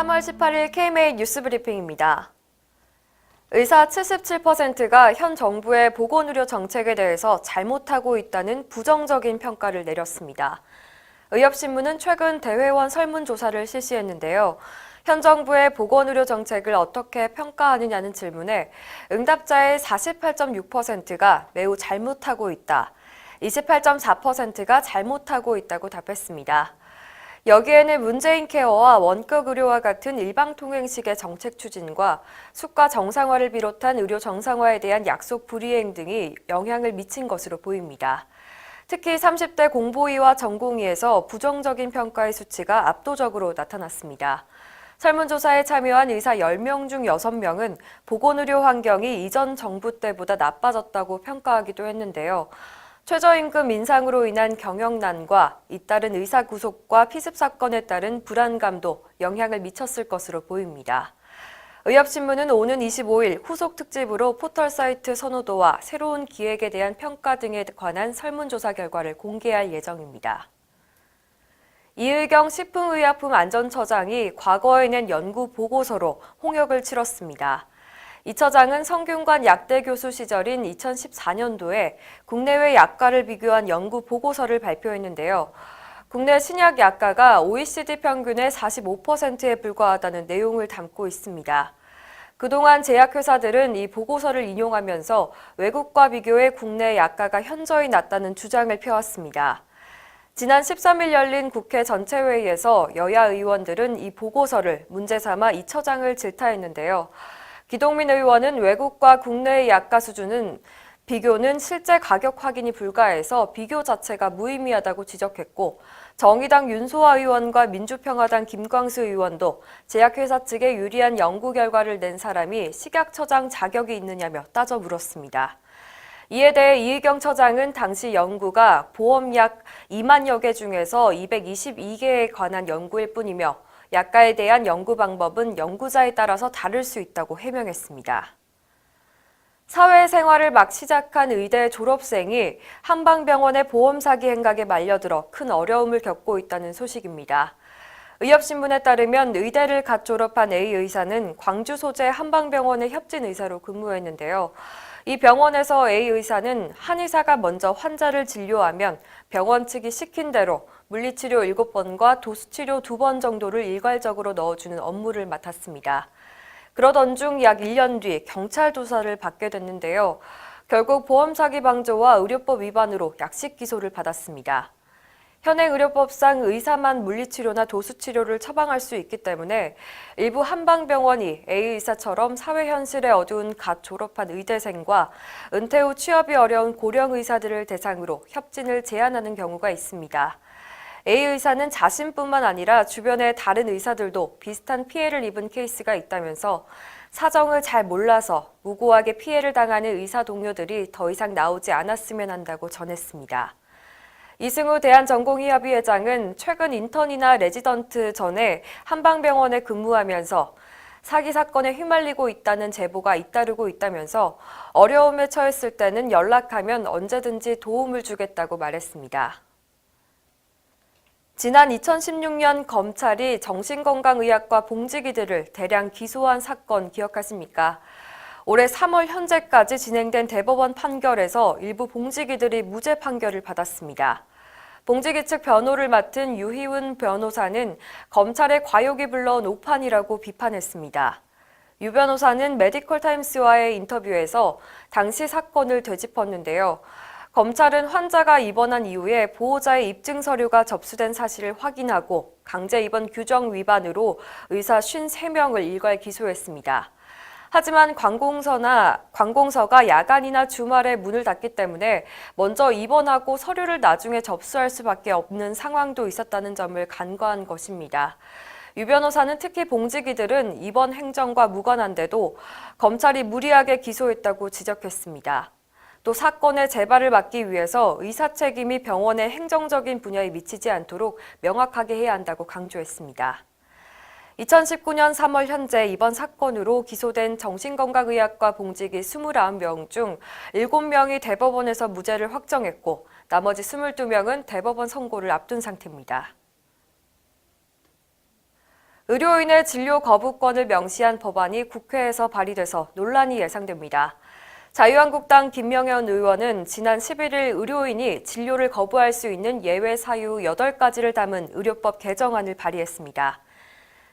3월 18일 KMA 뉴스 브리핑입니다. 의사 77%가 현 정부의 보건의료 정책에 대해서 잘못하고 있다는 부정적인 평가를 내렸습니다. 의협신문은 최근 대회원 설문조사를 실시했는데요. 현 정부의 보건의료 정책을 어떻게 평가하느냐는 질문에 응답자의 48.6%가 매우 잘못하고 있다, 28.4%가 잘못하고 있다고 답했습니다. 여기에는 문재인 케어와 원격 의료와 같은 일방통행식의 정책 추진과 수가 정상화를 비롯한 의료 정상화에 대한 약속 불이행 등이 영향을 미친 것으로 보입니다. 특히 30대 공보위와 전공의에서 부정적인 평가의 수치가 압도적으로 나타났습니다. 설문조사에 참여한 의사 10명 중 6명은 보건의료 환경이 이전 정부 때보다 나빠졌다고 평가하기도 했는데요. 최저임금 인상으로 인한 경영난과 잇따른 의사 구속과 피습 사건에 따른 불안감도 영향을 미쳤을 것으로 보입니다. 의협신문은 오는 25일 후속 특집으로 포털 사이트 선호도와 새로운 기획에 대한 평가 등에 관한 설문조사 결과를 공개할 예정입니다. 이의경 식품의약품안전처장이 과거에 낸 연구 보고서로 홍역을 치렀습니다. 이 처장은 성균관 약대 교수 시절인 2014년도에 국내외 약가를 비교한 연구 보고서를 발표했는데요. 국내 신약 약가가 OECD 평균의 45%에 불과하다는 내용을 담고 있습니다. 그동안 제약회사들은 이 보고서를 인용하면서 외국과 비교해 국내 약가가 현저히 낮다는 주장을 펴왔습니다. 지난 13일 열린 국회 전체회의에서 여야 의원들은 이 보고서를 문제 삼아 이 처장을 질타했는데요. 기동민 의원은 외국과 국내의 약가 수준은 비교는 실제 가격 확인이 불가해서 비교 자체가 무의미하다고 지적했고, 정의당 윤소아 의원과 민주평화당 김광수 의원도 제약회사 측에 유리한 연구 결과를 낸 사람이 식약처장 자격이 있느냐며 따져 물었습니다. 이에 대해 이의경 처장은 당시 연구가 보험약 2만여 개 중에서 222개에 관한 연구일 뿐이며 약가에 대한 연구 방법은 연구자에 따라서 다를 수 있다고 해명했습니다. 사회생활을 막 시작한 의대 졸업생이 한방병원의 보험 사기 행각에 말려들어 큰 어려움을 겪고 있다는 소식입니다. 의협신문에 따르면 의대를 갓 졸업한 A 의사는 광주 소재 한방병원의 협진 의사로 근무했는데요. 이 병원에서 A 의사는 한 의사가 먼저 환자를 진료하면 병원 측이 시킨 대로 물리치료 7번과 도수치료 2번 정도를 일괄적으로 넣어주는 업무를 맡았습니다. 그러던 중 약 1년 뒤 경찰 조사를 받게 됐는데요. 결국 보험 사기 방조와 의료법 위반으로 약식 기소를 받았습니다. 현행 의료법상 의사만 물리치료나 도수치료를 처방할 수 있기 때문에 일부 한방병원이 A 의사처럼 사회 현실에 어두운 갓 졸업한 의대생과 은퇴 후 취업이 어려운 고령 의사들을 대상으로 협진을 제한하는 경우가 있습니다. A 의사는 자신뿐만 아니라 주변의 다른 의사들도 비슷한 피해를 입은 케이스가 있다면서 사정을 잘 몰라서 무고하게 피해를 당하는 의사 동료들이 더 이상 나오지 않았으면 한다고 전했습니다. 이승우 대한전공의협의회장은 최근 인턴이나 레지던트 전에 한방병원에 근무하면서 사기 사건에 휘말리고 있다는 제보가 잇따르고 있다면서 어려움에 처했을 때는 연락하면 언제든지 도움을 주겠다고 말했습니다. 지난 2016년 검찰이 정신건강의학과 봉지기들을 대량 기소한 사건 기억하십니까? 올해 3월 현재까지 진행된 대법원 판결에서 일부 봉지기들이 무죄 판결을 받았습니다. 봉지기 측 변호를 맡은 유희운 변호사는 검찰의 과욕이 불러온 오판이라고 비판했습니다. 유 변호사는 메디컬타임스와의 인터뷰에서 당시 사건을 되짚었는데요. 검찰은 환자가 입원한 이후에 보호자의 입증 서류가 접수된 사실을 확인하고 강제 입원 규정 위반으로 의사 53명을 일괄 기소했습니다. 하지만 관공서가 야간이나 주말에 문을 닫기 때문에 먼저 입원하고 서류를 나중에 접수할 수밖에 없는 상황도 있었다는 점을 간과한 것입니다. 유 변호사는 특히 봉지기들은 입원 행정과 무관한데도 검찰이 무리하게 기소했다고 지적했습니다. 또 사건의 재발을 막기 위해서 의사 책임이 병원의 행정적인 분야에 미치지 않도록 명확하게 해야 한다고 강조했습니다. 2019년 3월 현재 이번 사건으로 기소된 정신건강의학과 봉지기 29명 중 7명이 대법원에서 무죄를 확정했고 나머지 22명은 대법원 선고를 앞둔 상태입니다. 의료인의 진료 거부권을 명시한 법안이 국회에서 발의돼서 논란이 예상됩니다. 자유한국당 김명현 의원은 지난 11일 의료인이 진료를 거부할 수 있는 예외 사유 8가지를 담은 의료법 개정안을 발의했습니다.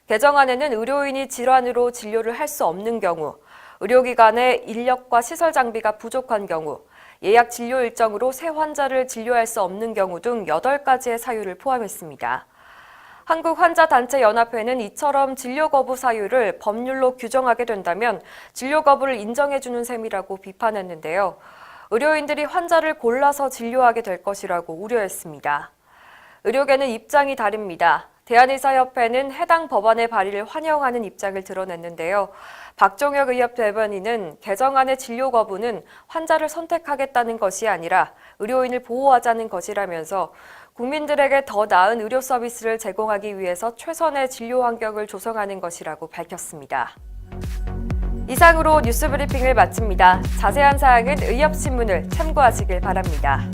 개정안에는 의료인이 질환으로 진료를 할 수 없는 경우, 의료기관의 인력과 시설 장비가 부족한 경우, 예약 진료 일정으로 새 환자를 진료할 수 없는 경우 등 8가지의 사유를 포함했습니다. 한국환자단체연합회는 이처럼 진료 거부 사유를 법률로 규정하게 된다면 진료 거부를 인정해주는 셈이라고 비판했는데요. 의료인들이 환자를 골라서 진료하게 될 것이라고 우려했습니다. 의료계는 입장이 다릅니다. 대한의사협회는 해당 법안의 발의를 환영하는 입장을 드러냈는데요. 박종혁 의협 대변인은 개정안의 진료 거부는 환자를 선택하겠다는 것이 아니라 의료인을 보호하자는 것이라면서 국민들에게 더 나은 의료 서비스를 제공하기 위해서 최선의 진료 환경을 조성하는 것이라고 밝혔습니다. 이상으로 뉴스 브리핑을 마칩니다. 자세한 사항은 의협신문을 참고하시길 바랍니다.